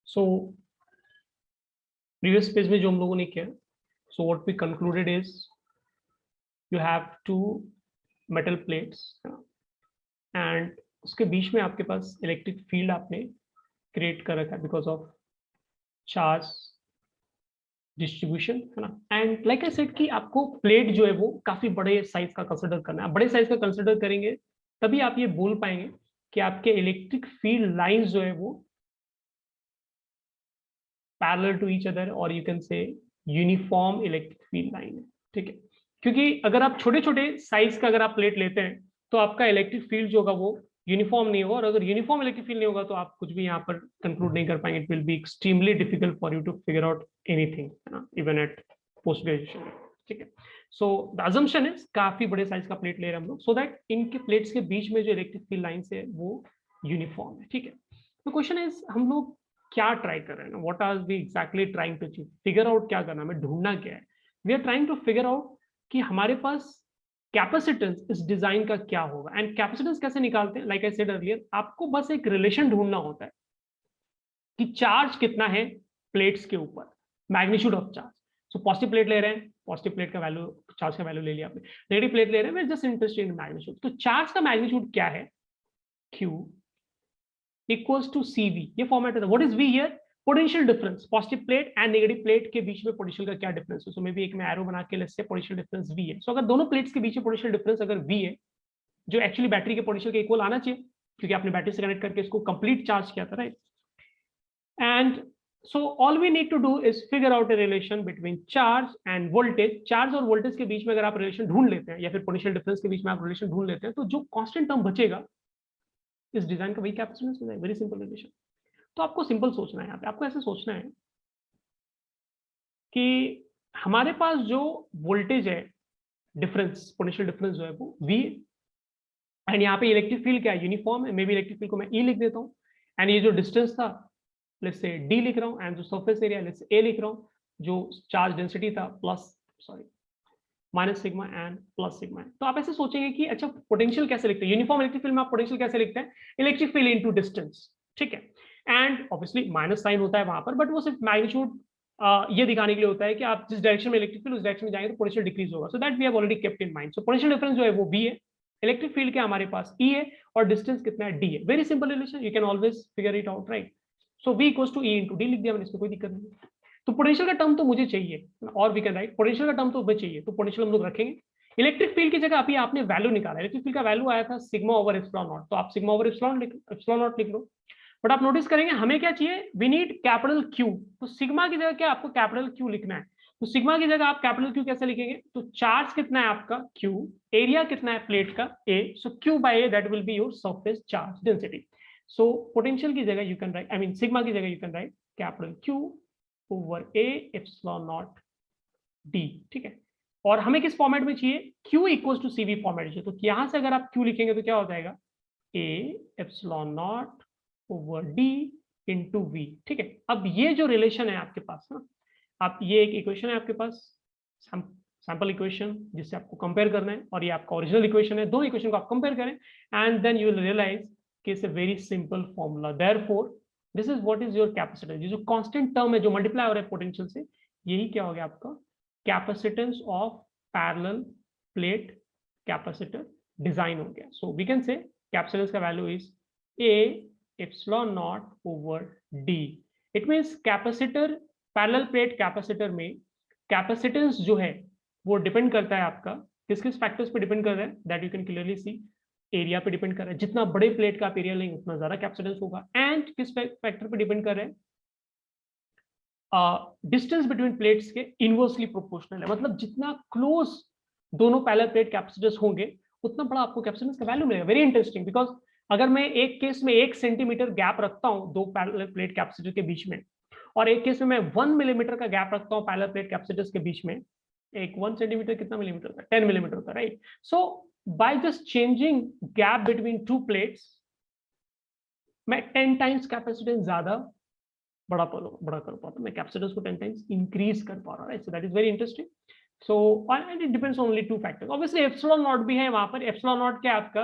So previous page में जो हम लोगों ने किया, so what we concluded is you have two metal plates and उसके बीच में आपके पास इलेक्ट्रिक फील्ड आपने क्रिएट कर रखा है बिकॉज ऑफ चार्ज डिस्ट्रीब्यूशन, है ना। एंड लाइक आई सेड कि आपको प्लेट जो है वो काफी बड़े साइज का कंसिडर करना है। बड़े साइज का कंसिडर करेंगे तभी आप ये बोल पाएंगे कि आपके इलेक्ट्रिक फील्ड लाइंस जो है वो पैरेलल टू ईच अदर, और you can say uniform electric field line है, ठीक है। क्योंकि अगर आप छोटे छोटे साइज का अगर आप प्लेट लेते हैं तो आपका इलेक्ट्रिक फील्ड जो होगा वो यूनिफॉर्म नहीं होगा, और अगर यूनिफॉर्म इलेक्ट्रिक फील्ड नहीं होगा तो आप कुछ भी यहाँ पर कंक्लूड नहीं कर पाएंगे। It will be extremely difficult for you to figure out anything, है ना, इवन एट पोस्ट ग्रेजुएशन, ठीक है। सो द अजम्पशन इज काफी बड़े साइज का प्लेट ले रहे हैं हम लोग, सो दैट इनके प्लेट्स के बीच में जो इलेक्ट्रिक फील्ड लाइंस है वो यूनिफॉर्म है, ठीक है। तो क्वेश्चन इज हम लोग क्या ट्राई कर रहे हैं ना, what are we exactly trying to achieve, figure out क्या करना, हमें ढूंढना क्या है। We are trying to figure out कि हमारे पास कैपेसिटेंस इस डिजाइन का क्या होगा। एंड कैपेसिटेंस कैसे निकालते हैं, लाइक आई सेड अर्लियर, आपको बस एक रिलेशन ढूंढना होता है कि चार्ज कितना है प्लेट्स के ऊपर, magnitude of charge. So positive plate ले रहे हैं, पॉजिटिव प्लेट का वैल्यू, चार्ज का वैल्यू ले लिया आपने। नेगेटिव प्लेट ले रहे हैं, जस्ट इंटरेस्टेड इन मैग्नीट्यूड। तो चार्ज का मैग्नीट्यूड क्या है, Q इक्वल्स टू CV, ये फॉर्मेट है। What is V here, potential difference, positive plate and negative plate के बीच में पोटेंशियल का क्या डिफरेंस है। सो मे बी एक मैं एरो बना के let's say potential difference V है। सो अगर दोनों प्लेट्स के बीच में पोटेंशियल डिफरेंस अगर V है, जो एक्चुअली बैटरी के पोटेंशियल के इक्वल आना चाहिए, क्योंकि आपने बैटरी से कनेक्ट करके इसको कंप्लीट चार्ज किया था, right. And so all we need to do is figure out a relation between charge and voltage। Charge और वोल्टेज के बीच में अगर आप रिलेशन ढूंढ लेते हैं, या फिर पोटेंशियल डिफरेंस के बीच में आप रिलेशन ढूंढ लेते हैं, तो जो कांस्टेंट टर्म बचेगा इस डिजाइन का वही कैपेसिटेंस है। Very simple relation. तो आपको सिंपल सोचना है, यहाँ पे आपको ऐसे सोचना है कि हमारे पास जो वोल्टेज है डिफरेंस, पोटेंशियल डिफरेंस जो है वो V, एंड यहाँ पे इलेक्ट्रिक फील्ड क्या है, यूनिफॉर्म है। मे बी इलेक्ट्रिक फील्ड को मैं E लिख देता हूँ, एंड ये जो डिस्टेंस था लेट्स से D लिख रहा हूँ, एंड जो surface area let's say A लिख रहा हूँ, जो चार्ज डेंसिटी था minus sigma and plus sigma. तो आप ऐसे सोचेंगे कि अच्छा पोटेंशियल कैसे लिखते हैं, यूनिफॉर्म इलेक्ट्रिक फील्ड में आप पोटेंशियल कैसे लिखते हैं, इलेक्ट्रिक फील्ड इनटू डिस्टेंस, ठीक है। एंड ऑब्वियसली माइनस साइन होता है वहां पर, बट वो सिर्फ मैग्नीट्यूड ये दिखाने के लिए होता है कि आप जिस डायरेक्शन में इलेक्ट्रिक फील्ड उस डायरेक्शन में जाएंगे तो पोटेंशियल डिक्रीज होगा। So that we have already kept in mind. So potential difference जो है वो V है, इलेक्ट्रिक फील्ड के हमारे पास E है, और डिस्टेंस कितना है D है। Very simple relation, you can always figure it out, right. So V equals to E into D लिख दिया मैंने, इसमें कोई दिक्कत नहीं। तो पोटेंशियल का टर्म तो मुझे चाहिए, और वी कैन राइट पोटेंशियल का टर्म तो मुझे चाहिए, तो पोटेंशियल हम लोग रखेंगे। इलेक्ट्रिक फील्ड की जगह अभी आपने वैल्यू निकाला, इलेक्ट्रिक फील्ड का वैल्यू आया था सिग्मा ओवर एप्सिलॉन नॉट, तो आप सिग्मा ओवर एप्सिलॉन नॉट लिख लो। बट आप नोटिस करेंगे हमें क्या चाहिए, वी नीड कैपिटल Q। तो सिग्मा की जगह क्या आपको कैपिटल Q लिखना है। तो सिग्मा की जगह आप कैपिटल Q कैसे लिखेंगे, तो चार्ज कितना है आपका Q, एरिया कितना है प्लेट का A, so Q by A that will be your surface charge density. So potential की जगह you can write, I mean sigma की जगह you can write capital Q over A epsilon naught D, ठीक है। और हमें किस फॉर्मेट में चाहिए, Q equals to CV format चाहिए। तो यहां से अगर आप Q लिखेंगे तो क्या हो जाएगा, A epsilon naught over D into V, ठीक है। अब ये जो रिलेशन है आपके पास ना, आप ये एक इक्वेशन है आपके पास, सैंपल इक्वेशन जिससे आपको कंपेयर करना है, और ये आपका ओरिजिनल इक्वेशन है। दो इक्वेशन को आप कंपेयर करें and then you will realise कि it's a very simple formula. Therefore this is what is your capacitance. ये जो कांस्टेंट टर्म है जो मल्टीप्लाई हो रहा है पोटेंशियल से, यही क्या हो गया आपका capacitance of parallel plate capacitor design हो गया। So we can say capacitance का value is A epsilon naught over D। It means capacitor, parallel plate capacitor में कैपेसिटेंस जो है वो डिपेंड करता है आपका किस किस फैक्टर्स पे डिपेंड कर रहा है, that you can clearly see. Area पे डिपेंड कर रहा है, जितना बड़े प्लेट का आप एरिया लेंगे उतना ज्यादा कैपेसिटेंस होगा। एंड किस फैक्टर पे डिपेंड कर रहा है, डिस्टेंस बिटवीन प्लेट्स के इनवर्सली प्रोपोर्शनल है, मतलब जितना क्लोज दोनों पैरेलल प्लेट कैपेसिटर्स होंगे उतना बड़ा आपको कैपेसिटेंस का वैल्यू मिलेगा। वेरी इंटरेस्टिंग, बिकॉज अगर मैं एक केस में 1 सेंटीमीटर गैप रखता हूं दो पैरेलल प्लेट कैपेसिटर के बीच में, और एक केस में मैं 1 मिलीमीटर का गैप रखता हूं पैरेलल प्लेट कैपेसिटर्स के बीच में, एक 1 सेंटीमीटर कितना मिलीमीटर होता है, 10 मिलीमीटर होता है, right. So by just changing gap between two plates मैं 10 टाइम्स कैपेसिटेंस ज्यादा बड़ा कर पाता हूं, मैं कैपेसिटेंस को 10 टाइम्स इंक्रीज कर पा रहा हूं, right. So that is very interesting. So and it depends only two factors. Obviously epsilon not भी है वहां पर। एप्सिलॉन नॉट क्या है आपका,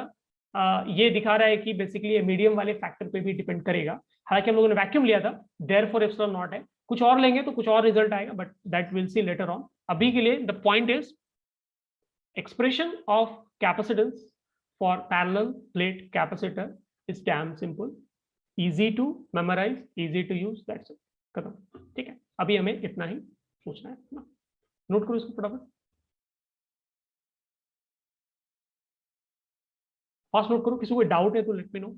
ये दिखा रहा है कि बेसिकली ये मीडियम वाले फैक्टर पे भी डिपेंड करेगा। हालांकि हम लोगों ने वैक्यूम लिया था, देयरफॉर एप्सिलॉन नॉट है, कुछ और लेंगे तो कुछ और रिजल्ट आएगा, but that will see later on. अभी के लिए the point is expression of capacitance for parallel plate capacitor is damn simple, easy to memorize, easy to use, that's it, खत्म। ठीक है, अभी हमें इतना ही सोचना है ना, नोट करो इसको फटाफट, फास्ट नोट करो, किसी को डाउट है तो लेट मी नो।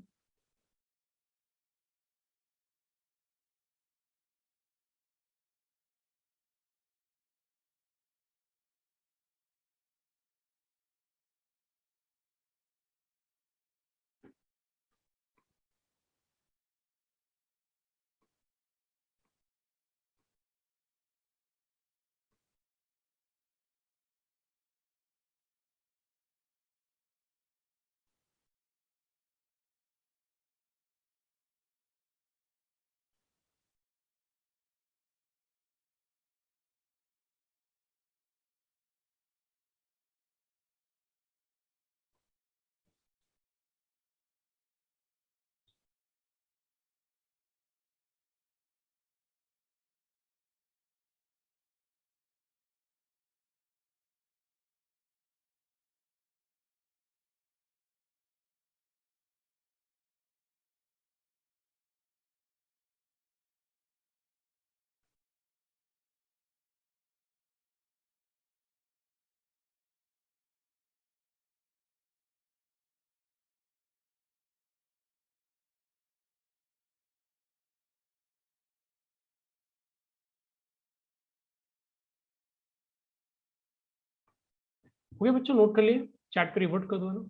हो गया बच्चों, नोट कर लिए, चैट पे रिवर्ट कर दो ना,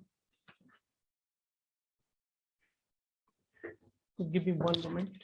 give me 1 moment.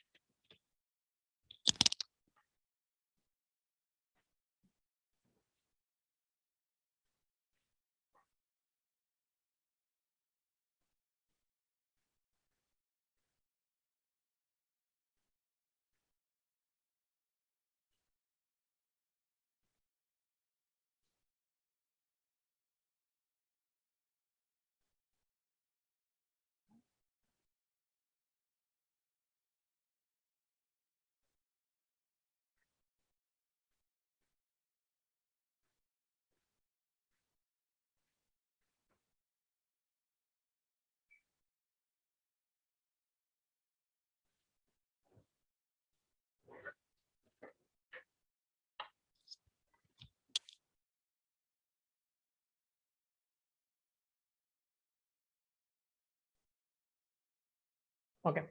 Okay,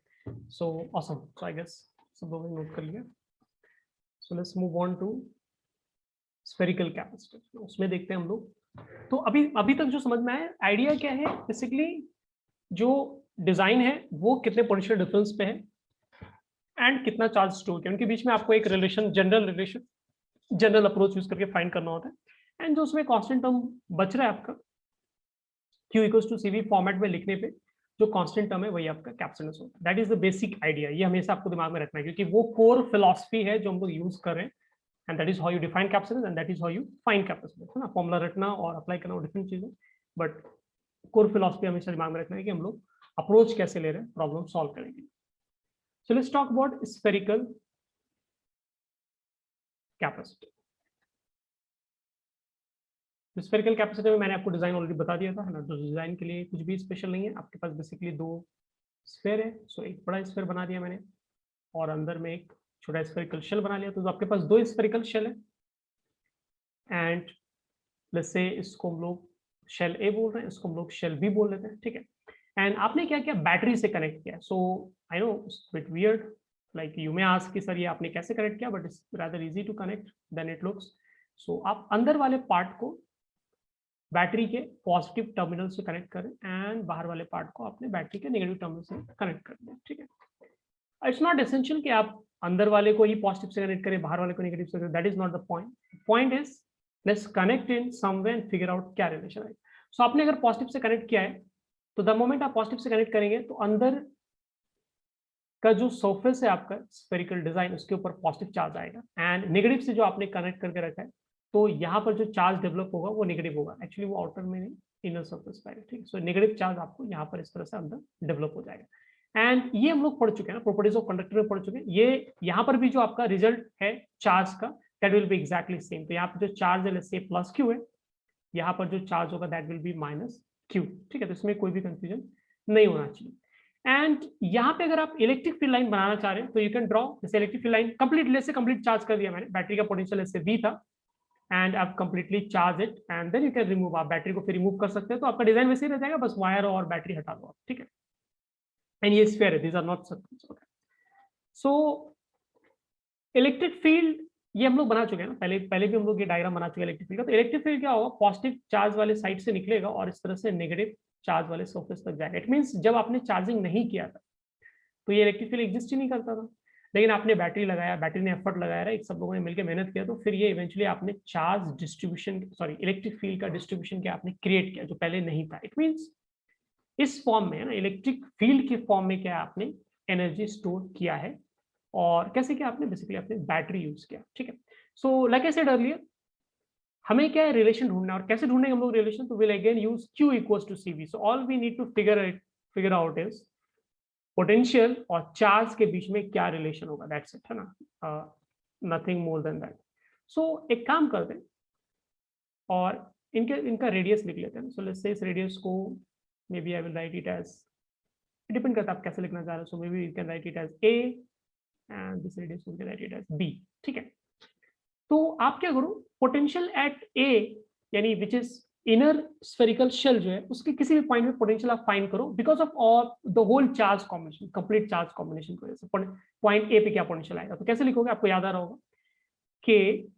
so awesome, so I guess सब लोगों ने नोट कर लिया। So let's move on to spherical capacitor, उसमें देखते हैं हम लोग। तो अभी अभी तक जो समझ में आया, आइडिया क्या है बेसिकली, जो डिजाइन है वो कितने पोटेंशियल डिफरेंस पे है एंड कितना चार्ज स्टोर किया, उनके बीच में आपको एक रिलेशन, जनरल अप्रोच यूज करके फाइंड करना होता है। एंड जो उसमें कांस्टेंट टर्म बच रहा है आपका Q equals to CV format में लिखने पे जो कांस्टेंट टर्म है वही आपका कैपेसिटेंस होता है। That is the basic idea, ये हमेशा आपको दिमाग में रखना है, क्योंकि वो कोर फिलॉसफी है जो हम लोग यूज कर रहे हैं। And that is how you define capacitance and that is how you find capacitance, है ना। फॉर्मूला रखना और अप्लाई करना डिफरेंट चीज है, बट कोर फिलॉसफी हमेशा दिमाग में रखना है कि हम लोग अप्रोच कैसे ले रहे हैं प्रॉब्लम सॉल्व करेंगे। So let's talk about spherical capacitor. Spherical capacitor में मैंने आपको डिजाइन ऑलरेडी बता दिया था, है ना। तो डिजाइन के लिए कुछ भी स्पेशल नहीं है, आपके पास बेसिकली 2 स्फेयर है। सो एक बड़ा स्फेयर बना दिया मैंने और अंदर में एक छोटा स्फेरिकल शेल बना लिया, तो आपके पास 2 स्फेरिकल शेल है। एंड लेट्स से इसको हम लोग शेल ए बोल रहे हैं, इसको हम लोग शेल बी बोल लेते हैं, ठीक है। एंड आपने क्या किया, बैटरी से कनेक्ट किया। So I know it's bit weird, like you may ask कि सर ये आपने कैसे कनेक्ट किया, but it's rather easy to connect than it looks. So आप अंदर वाले पार्ट को बैटरी के पॉजिटिव टर्मिनल से कनेक्ट करें एंड बाहर वाले पार्ट को आपने बैटरी के नेगेटिव टर्मिनल से कनेक्ट कर दें, ठीक है। इट्स नॉट एसेंशियल कि आप अंदर वाले को ही पॉजिटिव से कनेक्ट करें, बाहर वाले को नेगेटिव से करें, that is not the point. Point is let's connect in some way and figure out क्या रिलेशन है। सो आपने अगर पॉजिटिव से कनेक्ट किया है तो द मोमेंट आप पॉजिटिव से कनेक्ट करेंगे तो अंदर का जो सरफेस है आपका स्फेरिकल डिजाइन, उसके ऊपर पॉजिटिव चार्ज आएगा। एंड नेगेटिव से जो आपने कनेक्ट करके रखा है तो यहाँ पर जो चार्ज डेवलप होगा वो नेगेटिव होगा। एक्चुअली वो आउटर में नहीं, इनर सरफेस पे आएगा, ठीक है। सो नेगेटिव चार्ज आपको यहाँ पर इस तरह से अंदर डेवलप हो जाएगा। एंड ये हम लोग पढ़ चुके हैं ना, प्रॉपर्टीज ऑफ कंडक्टर में पढ़ चुके हैं। ये यहाँ पर भी जो आपका रिजल्ट है चार्ज का, that will B exactly same. तो यहाँ पर जो चार्ज है, लेट्स से प्लस क्यू है, यहाँ पर जो चार्ज होगा that will B minus Q, ठीक है। तो इसमें कोई भी कंफ्यूजन नहीं होना चाहिए। एंड यहाँ पे अगर आप इलेक्ट्रिक फील्ड लाइन बनाना चाह रहे हैं तो यू कैन ड्रॉ, जैसे electric field line complete, less से कंप्लीट चार्ज कर दिया मैंने, बैटरी का पोटेंशियल ऐसे V था, एंड आप completely charge it and then you can remove. आप बैटरी को फिर रिमूव कर सकते हैं, तो आपका डिजाइन वैसे ही रह जाएगा, बस वायर और बैटरी हटा दो आप, ठीक है। एंड ये स्फीयर है, these are not circles. So electric field ये हम लोग बना चुके हैं ना, पहले भी हम लोग ये डायग्राम बना चुके हैं इलेक्ट्रिक फील्ड का। तो इलेक्ट्रिक फील्ड क्या होगा, पॉजिटिव चार्ज वाले साइड से निकलेगा और इस तरह से नेगेटिव चार्ज वाले सरफेस तक जाएगा। इट मींस जब आपने चार्जिंग नहीं किया था तो ये इलेक्ट्रिक फील्ड एग्जिस्ट ही नहीं करता था, लेकिन आपने बैटरी लगाया, बैटरी ने एफर्ट लगाया, एक सब लोगों ने मिलकर मेहनत किया, तो फिर ये इवेंचुअली आपने charge distribution, sorry electric field का डिस्ट्रीब्यूशन क्या आपने क्रिएट किया जो पहले नहीं था। इट मींस इस फॉर्म में ना, इलेक्ट्रिक फील्ड के फॉर्म में क्या आपने एनर्जी स्टोर किया है, और कैसे किया आपने, बेसिकली आपने बैटरी यूज किया, ठीक है। So like I said earlier, हमें क्या है रिलेशन ढूंढना है, और कैसे ढूंढेंगे हम लोग रिलेशन, तो will again use Q equals to CV। So all we need to figure out is potential और चार्ज के बीच में क्या रिलेशन होगा, दैट्स इट, है ना, नथिंग मोर देन दैट। सो एक काम करते हैं और इनका रेडियस लिख लेते हैं। सो लेट्स से इस रेडियस को maybe I will write it as, depend करता है आप कैसे लिखना चाह रहे हो। So maybe you can write it as A and this radius you can write it as B, ठीक है। तो आप क्या करो, पोटेंशियल एट A यानी which is inner spherical shell जो है, उसके किसी भी पॉइंट में पोटेंशियल आप फाइंड करो, because of all the whole charge combination, complete charge combination की वजह से पॉइंट ए पे क्या पोटेंशियल आएगा। तो कैसे लिखोगे, आपको याद आ रहा होगा कि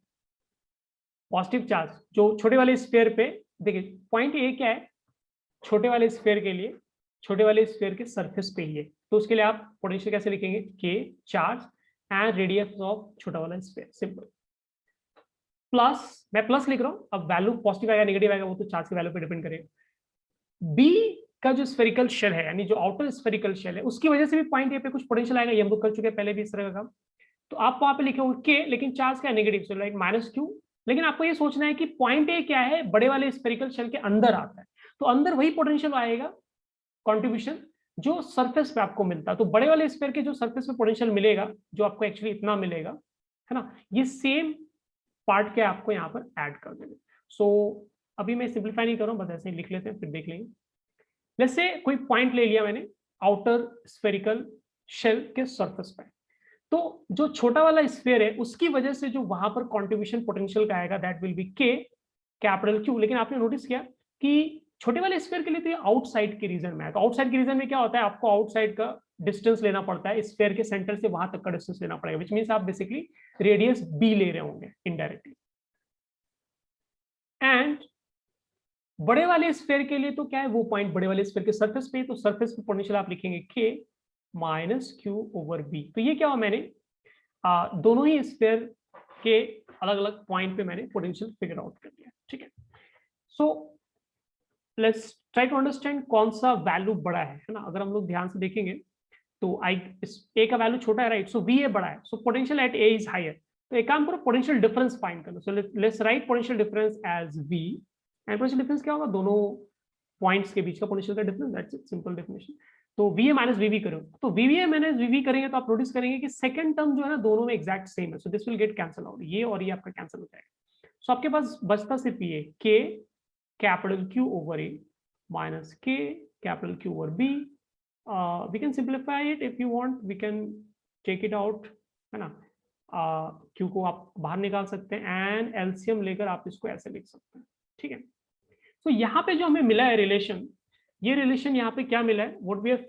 पॉजिटिव चार्ज जो छोटे वाले स्फीयर पे, देखिए पॉइंट ए क्या है, छोटे वाले स्फीयर के लिए, छोटे वाले स्फीयर के सरफेस पे ही है, तो उसके लिए आप पोटेंशियल कैसे लिखेंगे, के चार्ज एंड रेडियस ऑफ छोटा वाला स्फीयर, सिंपल। प्लस, मैं प्लस लिख रहा हूं, अब वैल्यू पॉजिटिव आएगा नेगेटिव आएगा वो तो चार्ज की वैल्यू पे डिपेंड करेगा। बी का जो स्फेरिकल शेल है, यानी जो आउटर स्फेरिकल शेल है, उसकी वजह से भी पॉइंट ए पे कुछ पोटेंशियल आएगा, ये हम लोग कर चुके हैं पहले भी इस तरह का काम। तो आप वहां पे लिखे के, लेकिन चार्ज का negative, so like minus Q. लेकिन आपको ये सोचना है कि पॉइंट ए क्या है, बड़े वाले स्फेरिकल शेल के अंदर आता है, तो अंदर वही पोटेंशियल आएगा कॉन्ट्रीब्यूशन जो सरफेस पे आपको मिलता है। तो बड़े वाले स्फीयर के जो सरफेस पे पोटेंशियल मिलेगा, जो आपको एक्चुअली इतना मिलेगा, है ना, ये सेम पार्ट के आपको यहाँ पर ऐड कर देंगे। सो अभी मैं सिंप्लीफाई नहीं कर रहा हूँ, बस ऐसे ही लिख लेते हैं फिर देख लेंगे। जैसे कोई पॉइंट ले लिया मैंने आउटर स्फेरिकल शेल के सरफेस पे, तो जो छोटा वाला स्फीयर है उसकी वजह से जो वहां पर कंट्रीब्यूशन पोटेंशियल का आएगा दैट विल बी के कैपिटल क्यू। लेकिन आपने नोटिस किया कि छोटे वाले स्फीयर के लिए तो ये आउटसाइड के रीजन में है। तो आउटसाइड के रीजन में क्या होता है, आपको आउटसाइड का डिस्टेंस लेना पड़ता है, स्फीयर के सेंटर से वहां तक का डिस्टेंस लेना पड़ेगा, विच मींस आप बेसिकली रेडियस बी ले रहे होंगे इनडायरेक्टली। एंड बड़े वाले स्फीयर के लिए तो क्या है, वो पॉइंट बड़े वाले स्फीयर के सरफेस पे, तो सरफेस पे पोटेंशियल आप लिखेंगे के माइनस क्यू ओवर बी। तो ये क्या हुआ, मैंने दोनों ही स्फीयर के अलग अलग पॉइंट पे मैंने पोटेंशियल फिगर आउट कर दिया, ठीक है। So let's try to understand कौन सा वैल्यू बड़ा है ना। अगर हम लोग ध्यान से देखेंगे तो आई ए का वैल्यू छोटा है, राइट, सो वी ए बड़ा है, so potential at A is higher. तो एक काम करो, पोटेंशियल डिफरेंस फाइंड करो। So let's write potential difference as V, and potential difference क्या होगा, दोनों पॉइंट्स के बीच का पोटेंशियल का difference, that's it, simple definition. तो V A minus V V करो, तो V V A minus V V करेंगे तो आप नोटिस करेंगे कि सेकंड टर्म जो है ना दोनों में एग्जैक्ट सेम है, so this will get cancel out, ये और ये आपका कैंसिल हो जाएगा। सो आपके पास बचता सिर्फ ये के capital Q over A minus k capital Q over B. We can simplify it if you want, we can take it out, है ना, Q को आप बाहर निकाल सकते हैं एंड एलसीएम लेकर आप इसको ऐसे लिख सकते हैं, ठीक है। तो यहाँ पे जो हमें मिला है रिलेशन, ये रिलेशन यहाँ पे क्या मिला है, what we have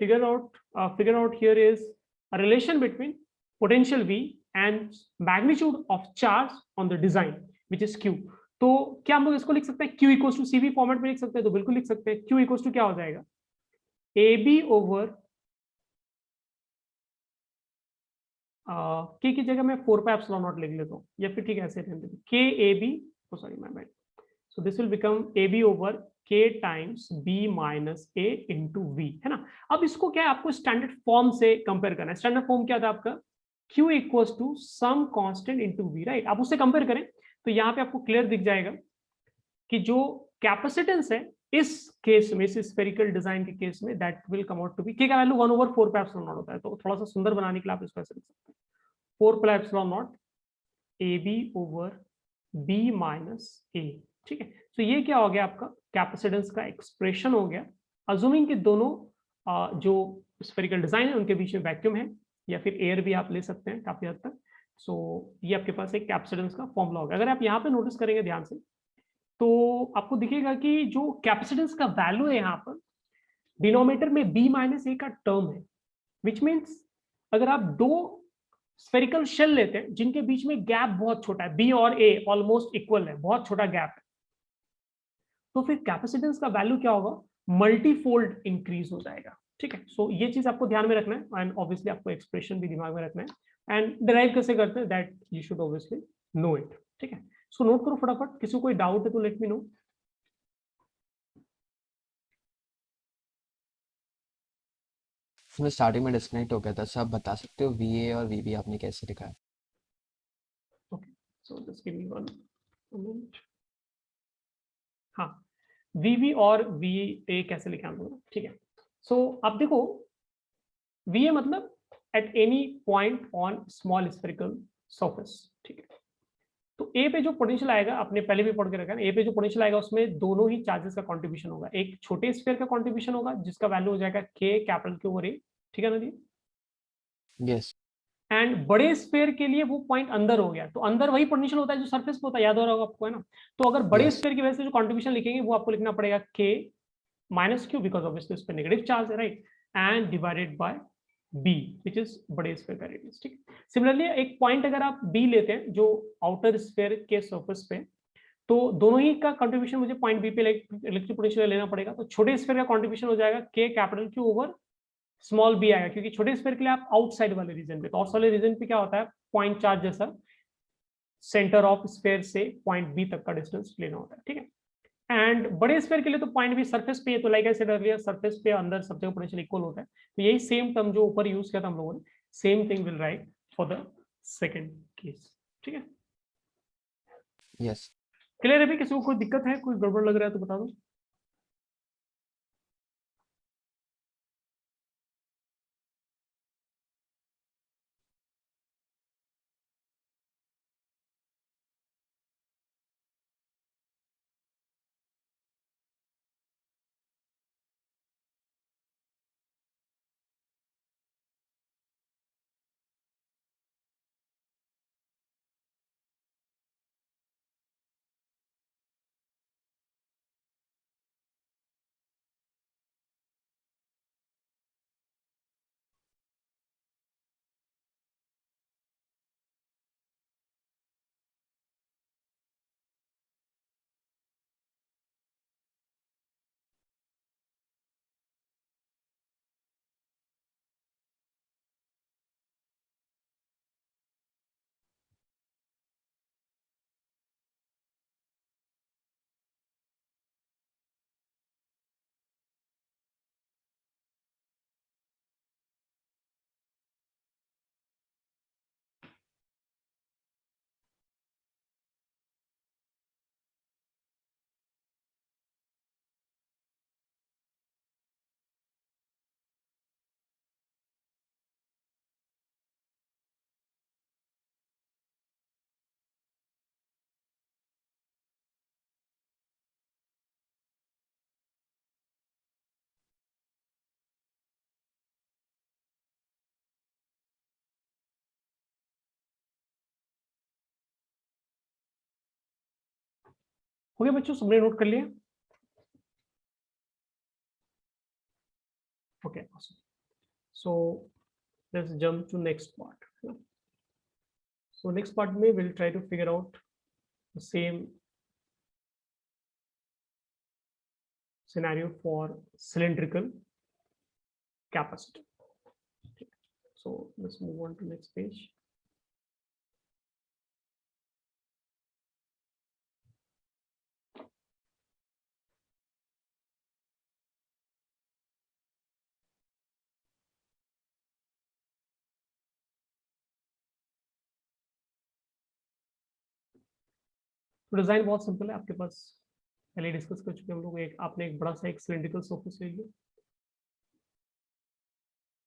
figure out here is a relation between potential V and magnitude of charge on the design which is Q। तो क्या हम लोग इसको लिख सकते हैं Q equals to CV format में लिख सकते हैं, तो बिल्कुल लिख सकते हैं। Q इक्वल्स टू क्या हो जाएगा, AB ओवर K की जगह मैं 4 पाई एप्सिलॉन नॉट लिख लेता हूँ, या फिर ठीक है ऐसे रहने दो, K AB, sorry my bad, so this will become AB over K times B minus A into V, है ना। अब इसको क्या है, आपको स्टैंडर्ड फॉर्म से कंपेयर करना है। स्टैंडर्ड फॉर्म क्या था आपका, Q equals to some constant into V, right. आप उससे कंपेयर करें तो यहाँ पे आपको क्लियर दिख जाएगा कि जो कैपेसिटेंस है इस केस में, इस स्फेरिकल डिजाइन के केस में, that will come out to be, K का वैल्यू 1/4 पाई एप्सिलॉन नॉट होता है। तो थोड़ा सा सुंदर बनाने के लिए आप इसको ऐसे लिख सकते हैं, 4 pi epsilon naught A B over B minus A. ठीक है, तो ये क्या हो गया आपका कैपेसिटेंस का एक्सप्रेशन हो गया, अज्यूमिंग कि दोनों जो स्फेरिकल डिजाइन है उनके बीच में वैक्यूम है, या फिर एयर भी आप ले सकते हैं काफी हद तक। सो ये आपके पास एक कैपेसिटेंस का फॉर्मूला होगा। अगर आप यहाँ पे नोटिस करेंगे ध्यान से, तो आपको दिखेगा कि जो कैपेसिटेंस का वैल्यू है यहाँ पर डिनोमिनेटर में बी माइनस ए का टर्म है, विच मीन्स अगर आप दो स्फेरिकल शेल लेते हैं जिनके बीच में गैप बहुत छोटा है, बी और ए ऑलमोस्ट इक्वल है, बहुत छोटा गैप है, तो फिर कैपेसिटेंस का वैल्यू क्या होगा, मल्टीफोल्ड इंक्रीज हो जाएगा। ठीक है, सो ये चीज आपको ध्यान में रखना है, एंड ऑब्वियसली आपको एक्सप्रेशन भी दिमाग में रखना है, एंड डिराइव कैसे करते हैं that you should obviously know it. ठीक है, सो नोट करो फटाफट, किसी को कोई डाउट है तो लेट मी नो। मैं स्टार्टिंग में डिस्कनेक्ट हो गया था, सब बता सकते हो वी ए और वी बी आपने कैसे लिखा है? Okay, so just give me one minute. हाँ, वीवी और वी ए कैसे लिखे हम लोग, ठीक है। सो अब देखो, वी ए मतलब at any point on small spherical surface. ठीक है, तो ए पे जो पोटेंशियल आएगा, आपने पहले भी पढ़ के रखा है, ए पे जो पोटेंशियल आएगा उसमें दोनों ही चार्जेस का कंट्रीब्यूशन होगा। एक छोटे स्फीयर का कंट्रीब्यूशन होगा जिसका वैल्यू हो जाएगा के कैपिटल के ओवर ए। ठीक है ना जी। यस। एंड बड़े स्फीयर के लिए वो पॉइंट अंदर हो गया, तो अंदर वही पोटेंशियल होता है जो सरफेस पे होता है, याद हो रहा होगा आपको, है ना। तो अगर बड़े यस। स्फीयर की वजह से जो कंट्रीब्यूशन लिखेंगे वो आपको लिखना पड़ेगा के माइनस क्यू, बिकॉज ऑब्वियसली उस पर नेगेटिव चार्ज है, right, and divided by B which is बड़े स्फीयर का रेडियस। ठीक है, सिमिलरली एक पॉइंट अगर आप बी लेते हैं जो आउटर स्फीयर के सरफेस पे, तो दोनों ही का कंट्रीब्यूशन मुझे पॉइंट बी पे इलेक्ट्रिक पोटेंशियल लेना पड़ेगा। तो छोटे स्फीयर का कंट्रीब्यूशन हो जाएगा K capital Q over small B आएगा, क्योंकि छोटे स्फीयर के लिए आप आउटसाइड वाले रीजन पे, तो आउटसाइड वाले रीजन पे क्या होता है, पॉइंट चार्ज जैसा सेंटर ऑफ स्फीयर से पॉइंट बी तक का डिस्टेंस लेना होता है। ठीक है, एंड बड़े स्फीयर के लिए तो पॉइंट भी सरफेस पे है, तो like I said earlier, surface पे अंदर सब जगह पोटेंशियल इक्वल होता है। तो यही सेम टर्म जो ऊपर यूज किया था हम लोगों ने, same thing will write for the second case. ठीक है, यस। क्लियर है? भी किसी को कोई दिक्कत है, कोई गड़बड़ लग रहा है तो बता दो। हो गया बच्चों, सबने नोट कर लिया? Okay, so let's jump to next part. So next part में will try to figure out the same scenario for cylindrical capacitor. So let's move on to next page. तो डिजाइन बहुत सिंपल है आपके पास, पहले discuss कर चुके हम लोग। एक आपने एक बड़ा सा एक सिलिंड्रिकल सरफेस ले लिया,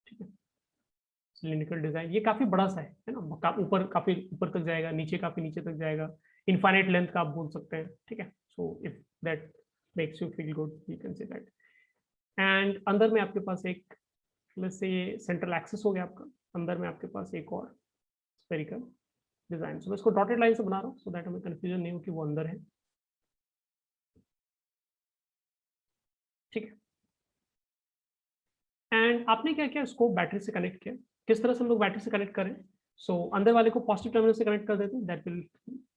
ठीक है, सिलिंड्रिकल डिजाइन, ये काफी बड़ा सा है ना, ऊपर काफी ऊपर तक जाएगा, नीचे काफी नीचे तक जाएगा, इनफाइनाइट लेंथ का आप बोल सकते हैं, ठीक है। So if that makes you feel good you can say that. And अंदर में आपके पास एक, जैसे ये सेंट्रल एक्सिस हो गया आपका, अंदर में आपके पास एक और स्फेरिकल डिजाइन। सो मैं इसको डॉटेड लाइन से बना रहा हूँ सो दैट हमें कंफ्यूजन नहीं हो कि वो अंदर है, ठीक है। एंड आपने क्या किया, इसको बैटरी से कनेक्ट किया। किस तरह से हम लोग बैटरी से कनेक्ट करें? सो अंदर वाले को पॉजिटिव टर्मिनल से कनेक्ट कर देते हैं, that will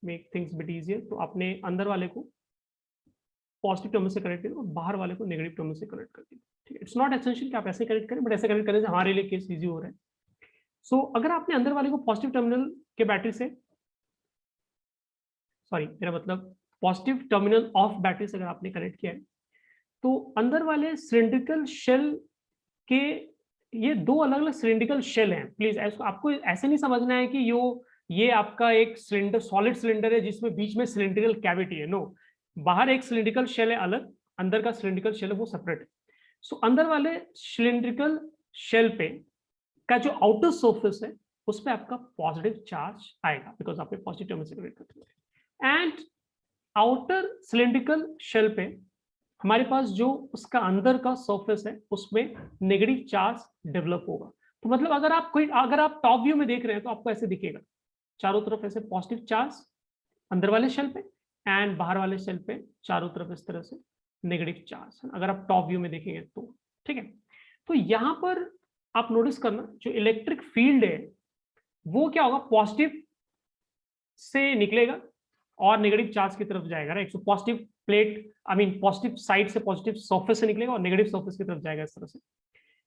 make things bit easier. तो आपने अंदर वाले को पॉजिटिव टर्मिनल से कनेक्ट किया और बाहर वाले को नेगेटिव टर्मिनल से कनेक्ट कर दिया, ठीक है। इट्स नॉट एसेंशियल कि आप ऐसे कनेक्ट करें, बट ऐसे कनेक्ट करने से हमारे लिए केस इजी हो रहा है। सो अगर आपने अंदर वाले को पॉजिटिव टर्मिनल के बैटरी से, सॉरी मेरा मतलब पॉजिटिव टर्मिनल ऑफ बैटरी से अगर आपने कनेक्ट किया है, तो अंदर वाले सिलिंड्रिकल शेल के, ये दो अलग अलग सिलिंड्रिकल शेल हैं। प्लीज आपको ऐसे नहीं समझना है कि ये आपका एक सिलेंडर, सॉलिड सिलेंडर है जिसमें बीच में सिलिंड्रिकल कैविटी है। नो, बाहर एक सिलिंड्रिकल शेल है अलग, अंदर का सिलिंड्रिकल शेल है वो सेपरेट है। सो अंदर वाले सिलिंड्रिकल शेल पे का जो आउटर सरफेस है उस पर आपका पॉजिटिव चार्ज आएगा, बिकॉज आपने पॉजिटिव टर्मिनल से कनेक्ट करते हैं। एंड आउटर सिलिंड्रिकल शेल पे हमारे पास जो उसका अंदर का सरफेस है उसमें नेगेटिव चार्ज डेवलप होगा। तो मतलब अगर आप टॉप व्यू में देख रहे हैं तो आपको ऐसे दिखेगा, चारों तरफ ऐसे पॉजिटिव चार्ज अंदर वाले शेल पे, एंड बाहर वाले शेल पे चारों तरफ इस तरह से नेगेटिव चार्ज, अगर आप टॉप व्यू में देखेंगे तो, ठीक है। तो यहां पर आप नोटिस करना, जो इलेक्ट्रिक फील्ड है वो क्या होगा, पॉजिटिव से निकलेगा और नेगेटिव चार्ज की तरफ जाएगा, right. So positive plate, I mean positive side से, पॉजिटिव सरफेस से निकलेगा और नेगेटिव सरफेस की तरफ जाएगा इस तरह से।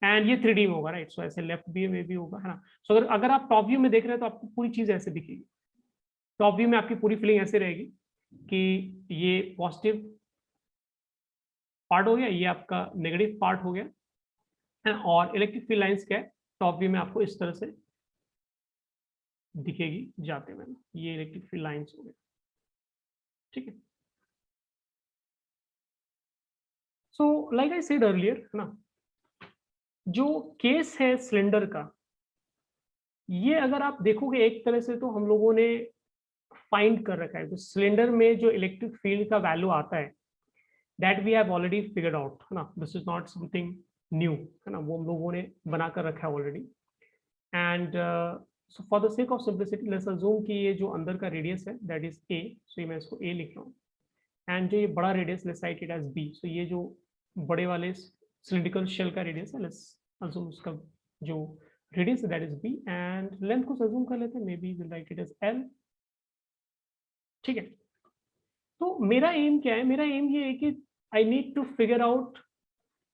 एंड ये 3D में होगा, राइट। सो ऐसे लेफ्ट व्यू में भी होगा, है ना। सो अगर आप टॉप व्यू में देख रहे हैं तो आपको पूरी चीज ऐसे दिखेगी। टॉप व्यू में आपकी पूरी फीलिंग ऐसे रहेगी कि ये पॉजिटिव पार्ट हो गया, ये आपका नेगेटिव पार्ट हो गया, और इलेक्ट्रिक फील्ड लाइंस क्या है, टॉप व्यू में आपको इस तरह से दिखेगी जाते हुए, ये इलेक्ट्रिक फील्ड लाइंस हो गए, ठीक है। So like I said earlier, है ना, जो केस है सिलेंडर का, ये अगर आप देखोगे एक तरह से तो हम लोगों ने फाइंड कर रखा है। तो सिलेंडर में जो इलेक्ट्रिक फील्ड का वैल्यू आता है that we have already figured out, है ना, this is not something new, है ना, वो हम लोगों ने बना कर रखा है already. And so for the sake of simplicity let's assume कि ये जो अंदर का रेडियस है दैट इज ए, सो मैं इसको ए लिख रहा हूँ, एंड जो ये बड़ा radius let's write it as B. So ये जो बड़े वाले सिलिंड्रिकल शेल का रेडियस है, लेट्स अज्यूम उसका जो रेडियस है that is B, and length को अज्यूम कर लेते हैं, maybe will write it as L, ठीक है। तो मेरा एम क्या है, मेरा एम ये है कि I need to figure out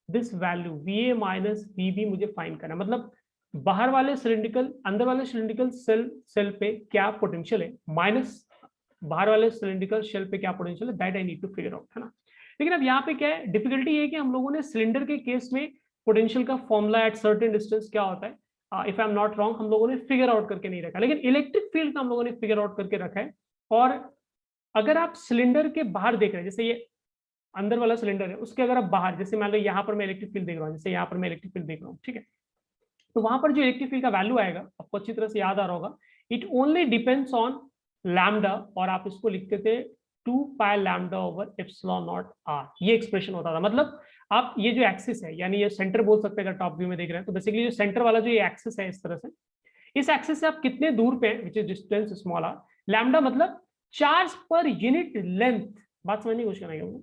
this value V A minus V B, मुझे फाइंड करना, मतलब बाहर वाले सिलिंड्रिकल, अंदर वाले सिलिंड्रिकल सेल पे क्या पोटेंशियल है, माइनस बाहर वाले सिलिंड्रिकल शेल पे क्या पोटेंशियल है, that I need to figure out, है ना। लेकिन अब यहाँ पे क्या है, डिफिकल्टी ये है कि हम लोगों ने सिलेंडर के केस में पोटेंशियल का फॉर्मूला एट सर्टेन डिस्टेंस क्या होता है, if I am not wrong, हम लोगों ने फिगर आउट करके नहीं रखा, लेकिन इलेक्ट्रिक फील्ड का हम लोगों ने फिगर आउट करके रखा है। और अगर आप सिलेंडर के बाहर देख रहे हैं, जैसे ये अंदर वाला सिलेंडर है, उसके अगर आप बाहर, जैसे मान लो यहाँ पर मैं इलेक्ट्रिक फील्ड देख रहा हूँ, जैसे यहाँ पर मैं इलेक्ट्रिक फील्ड देख रहा हूँ, ठीक है, तो वहां पर जो इलेक्ट्रिक फील्ड का वैल्यू आएगा आपको अच्छी तरह से याद आ रहा होगा, it only depends on lambda, और आप इसको लिखते थे 2 pi lambda over epsilon naught r, ये एक्सप्रेशन होता था। मतलब आप ये जो एक्सिस है, यानी ये सेंटर बोल सकते हैं अगर टॉप व्यू में देख रहे हैं, तो बेसिकली जो सेंटर वाला जो ये एक्सिस है इस तरह से, इस एक्सिस से आप कितने दूर पे हैं, which is distance small r, lambda मतलब चार्ज पर यूनिट लेंथ, बात समझने की कोशिश करेंगे।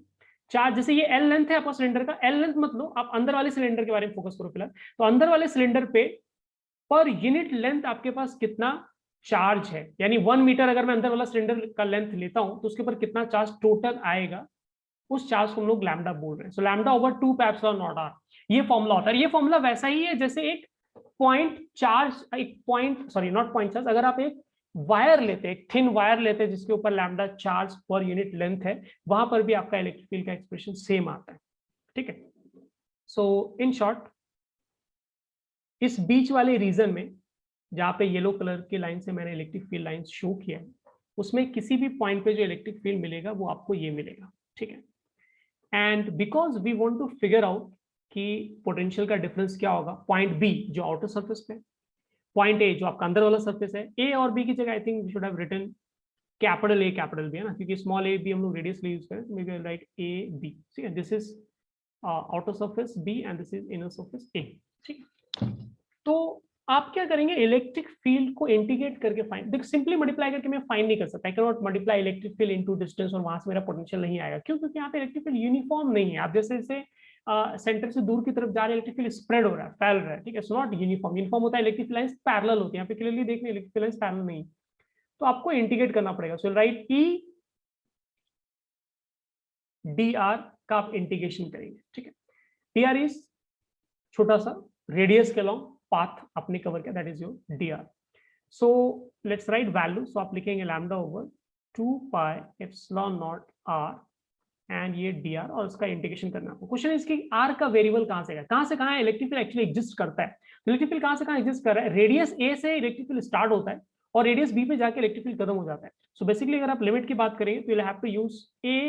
चार्ज, जैसे ये एल लेंथ है आपका सिलेंडर का, एल लेंथ मतलब आप अंदर वाले सिलेंडर के बारे में फोकस करो फिलहाल, तो अंदर वाले सिलेंडर पे पर यूनिट लेंथ आपके पास कितना चार्ज है, यानी 1 मीटर अगर मैं अंदर वाला सिलेंडर का लेंथ लेता हूं तो उसके ऊपर कितना चार्ज टोटल आएगा, उस चार्ज को हम लोग लैम्डा बोल रहे हैं। So lambda over 2 pi epsilon naught r, ये फॉर्मूला होता है। ये फॉर्मूला वैसा ही है जैसे एक पॉइंट चार्ज, एक point, sorry not point charge, अगर आप एक वायर लेते हैं, एक थिन वायर लेते हैं जिसके ऊपर लैम्डा चार्ज पर यूनिट लेंथ है, वहां पर भी आपका इलेक्ट्रिक फील्ड का एक्सप्रेशन सेम आता है, ठीक है। सो इन शॉर्ट, इस बीच वाले रीजन में जहाँ पे येलो कलर की लाइन से मैंने इलेक्ट्रिक फील्ड लाइन शो किया है, उसमें किसी भी पॉइंट पे जो इलेक्ट्रिक फील्ड मिलेगा वो आपको ये मिलेगा, ठीक है। And because we want to figure out कि पोटेंशियल का डिफरेंस क्या होगा, पॉइंट बी जो आउटर सरफेस पे, पॉइंट ए जो आपका अंदर वाला सरफेस है, ए और बी की जगह I think we should have written capital A capital B, है ना, क्योंकि स्मॉल ए बी हम लोग रेडियस यूज करें, तो वी राइट ए बी, ठीक है, this is outer surface B and this is inner surface A, ठीक है। तो आप क्या करेंगे, इलेक्ट्रिक फील्ड को इंटीग्रेट करके फाइंड, देख सिंपली मल्टीप्लाई करके मैं फाइंड नहीं कर सकता, I can not multiply electric field into distance और वहां से मेरा पोटेंशियल नहीं आएगा, क्यों, क्योंकि यहाँ पे इलेक्ट्रिक फील्ड यूनिफॉर्म नहीं है, आप जैसे जैसे सेंटर से दूर की तरफ जा रहे हैं इलेक्ट्रिक फील्ड स्प्रेड हो रहा है, फैल रहा है, ठीक है, इट्स नॉट यूनिफॉर्म, यूनिफॉर्म होता है इलेक्ट्रिक लाइंस पैरेलल होती है, यहाँ पे क्लियरली देख रहे हैं इलेक्ट्रिक लाइंस पैरेलल नहीं, तो आपको इंटीग्रेट करना पड़ेगा, सो राइट ई डी आर का आप इंटीग्रेशन करेंगे, ठीक है, डी आर इज छोटा सा रेडियस के लॉन्ग पाथ आपने कवर किया, that is your d r, so let's write value, so आप लिखेंगे lambda over 2 pi epsilon naught r and ये डी आर, और उसका इंटीग्रेशन करना है। क्वेश्चन है इसकी आर का वेरिएबल कहां से कहां इलेक्ट्रिक फील्ड एक्चुअली एग्जिस्ट करता है, इलेक्ट्रिक फील्ड कहां से कहां एग्जिस्ट कर रहा है, रेडियस ए से इलेक्ट्रिक फील्ड स्टार्ट होता है और रेडियस बी पे जाके इलेक्ट्रिक फील्ड खत्म हो जाता है, सो बेसिकली अगर आप लिमिट की बात करेंगे तो you have to use A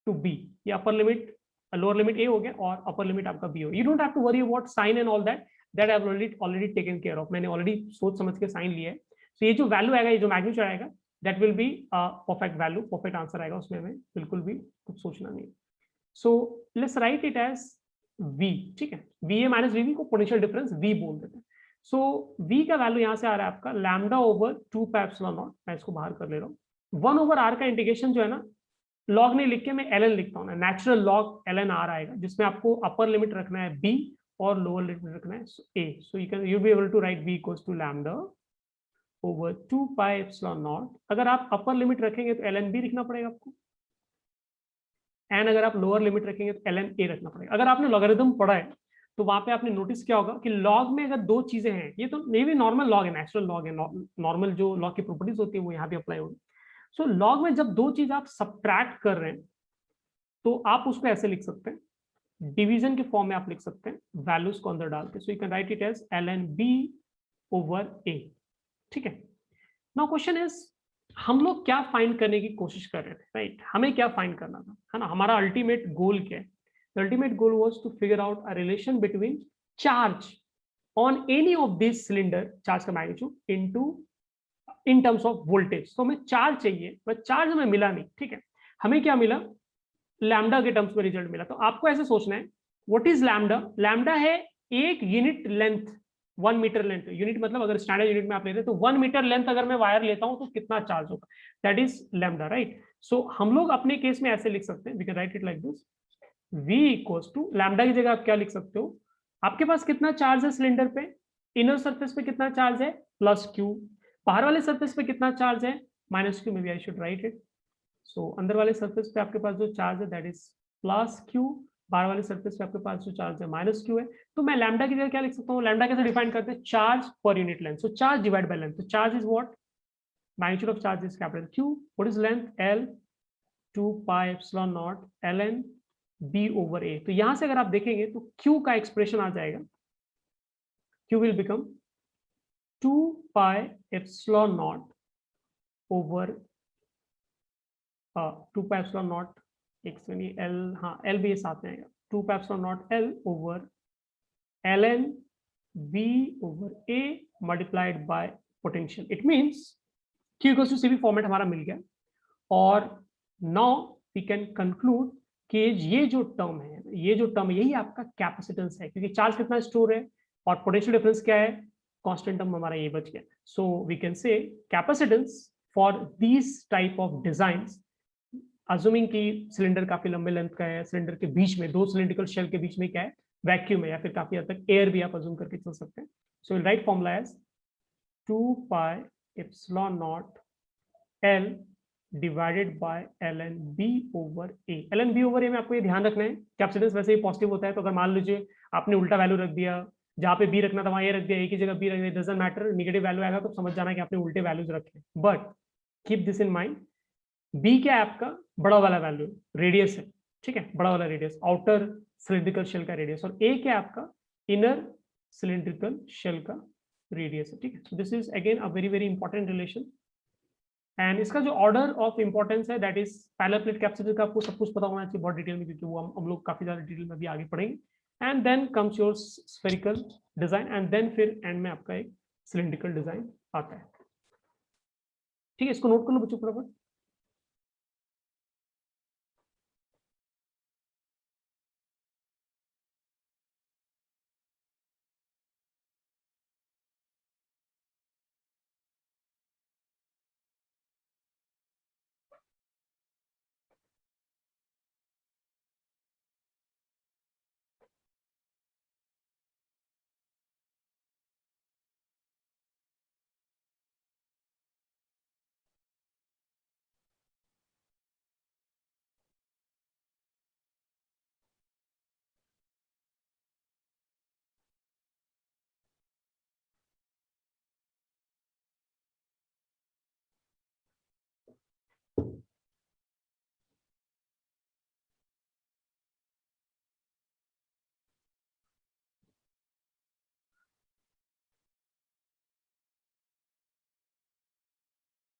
to B, ये upper limit lower limit A हो गया और अपर लिमिट आपका बी हो, you don't have to worry about sine and all that, that I have already taken care of, मैंने already सोच समझ के साइन लिया है, तो ये जो वैल्यू आएगा, ये जो मैग्नीट्यूड आएगा, that will be perfect value, perfect answer आएगा, उसमें हमें बिल्कुल भी कुछ सोचना नहीं। So let's write it as v, ठीक है, वी ए माइनस वी को पोटेंशियल डिफरेंस v बोल देते हैं, सो v का वैल्यू यहाँ से आ रहा है आपका lambda over 2 pi epsilon not, मैं इसको बाहर कर ले रहा हूँ, 1 ओवर r का इंटीग्रेशन जो है ना, लॉग नहीं लिख के मैं ln लिखता हूँ ना, नेचुरल लॉग ln r आएगा, जिसमें आपको अपर लिमिट रखना है b और लोअर लिमिट रखना है a, so you be able to write v equals to lambda over 2 pi epsilon naught, अगर आप अपर लिमिट रखेंगे तो ln b लिखना पड़ेगा आपको, एंड अगर आप लोअर लिमिट रखेंगे तो ln a रखना पड़ेगा। अगर आपने लॉगरिथम पढ़ा है तो वहां पे आपने नोटिस किया होगा कि लॉग में अगर दो चीजें हैं, ये तो मे भी नॉर्मल लॉग है, नेचुरल लॉग है, नॉर्मल जो लॉग की प्रॉपर्टीज होती है वो यहाँ पे अप्लाई होगी, सो लॉग में जब दो चीज आप सब्ट्रैक्ट कर रहे हैं तो आप उसको ऐसे लिख सकते हैं, डिवीजन के फॉर्म में आप लिख सकते हैं वैल्यूज को अंदर डाल के, so you can write it as ln b over a, ठीक है। नाउ क्वेश्चन इज हम लोग क्या फाइंड करने की कोशिश कर रहे थे, राइट, हमें क्या फाइंड करना था, है ना, हमारा अल्टीमेट गोल क्या है, the ultimate goal was to figure out a relation between charge on any of this cylinder, charge का magnitude into in terms of voltage, तो हमें चार्ज चाहिए, बट चार्ज हमें मिला नहीं, ठीक है, हमें क्या मिला, लैम्डा के टर्म्स में रिजल्ट मिला, तो आपको ऐसे सोचना है व्हाट इज लैम्डा, लैम्डा है एक unit length, 1 metre length, unit मतलब अगर स्टैंडर्ड यूनिट में आप लेते हैं तो 1 मीटर लेंथ अगर मैं वायर लेता हूं तो कितना चार्ज होगा, that is lambda, right, so हम लोग अपने केस में ऐसे लिख सकते हैं, we can write it like this, v equals to lambda की जगह आप क्या लिख सकते हो, आपके पास कितना चार्ज है सिलेंडर पे, इनर सरफेस पे कितना चार्ज है प्लस क्यू, बाहर वाले सरफेस पे कितना चार्ज है minus q, maybe I should write it, so अंदर वाले सरफेस पे आपके पास जो चार्ज है दैट इज प्लस क्यू, बाहर वाले सरफेस पे आपके पास जो चार्ज है माइनस क्यू है, तो मैं लैम्डा की जगह क्या लिख सकता हूँ, लैम्डा कैसे डिफाइन करते हैं, चार्ज पर unit length, so charge divide by length, तो charge is what, magnitude of charge is capital Q, what is length L, 2 pi epsilon naught ln b over a, तो यहां से अगर आप देखेंगे तो Q का एक्सप्रेशन आ जाएगा, Q will become 2 pi epsilon naught over 2 pi epsilon naught, एक सेकंड, L, हाँ L भी साथ में आएगा, 2 pi epsilon naught L over ln b over a multiplied by potential, it means Q equals to CV format हमारा मिल गया, और नाउ वी कैन कंक्लूड कि ये जो टर्म है, ये जो टर्म यही आपका कैपेसिटेंस है, क्योंकि चार्ज कितना स्टोर है और पोटेंशियल डिफरेंस क्या है, कांस्टेंट टर्म हमारा ये बच गया, so we can say capacitance for these type of designs, assuming कि सिलेंडर काफी लंबे लेंथ का है, सिलेंडर के बीच में दो सिलिंड्रिकल शेल के बीच में क्या है, वैक्यूम है, या फिर काफी हद तक एयर भी आप अज्यूम करके चल सकते हैं, so will write formula as 2 pi epsilon naught L divided by ln b over a, ln b over a में आपको ये ध्यान रखना है, कैपेसिटेंस वैसे ही पॉजिटिव होता है, तो अगर मान लीजिए आपने उल्टा वैल्यू रख दिया, जहाँ पे b रखना था वहां a रख दिया, a की जगह b रख दिया, डजंट मैटर, नेगेटिव वैल्यू आएगा तो समझ जाना कि आपने उल्टे वैल्यूज रखे, but keep this in mind, b क्या है आपका बड़ा वाला वैल्यू, रेडियस है, ठीक है, बड़ा वाला रेडियस, आउटर सिलिंड्रिकल शेल का रेडियस, और a क्या है आपका इनर सिलिंड्रिकल शेल का रेडियस है, ठीक है, so this is again a very very important relation, and इसका जो ऑर्डर ऑफ इंपॉर्टेंस है that is parallel plate capacitor का आपको सब कुछ पता होना चाहिए बहुत डिटेल में, क्योंकि वो हम लोग काफी ज्यादा डिटेल में भी आगे पढ़ेंगे. And then comes your spherical design and then फिर एंड में आपका एक सिलिंड्रिकल डिजाइन आता है. ठीक है, इसको नोट कर लो बच्चों फटाफट.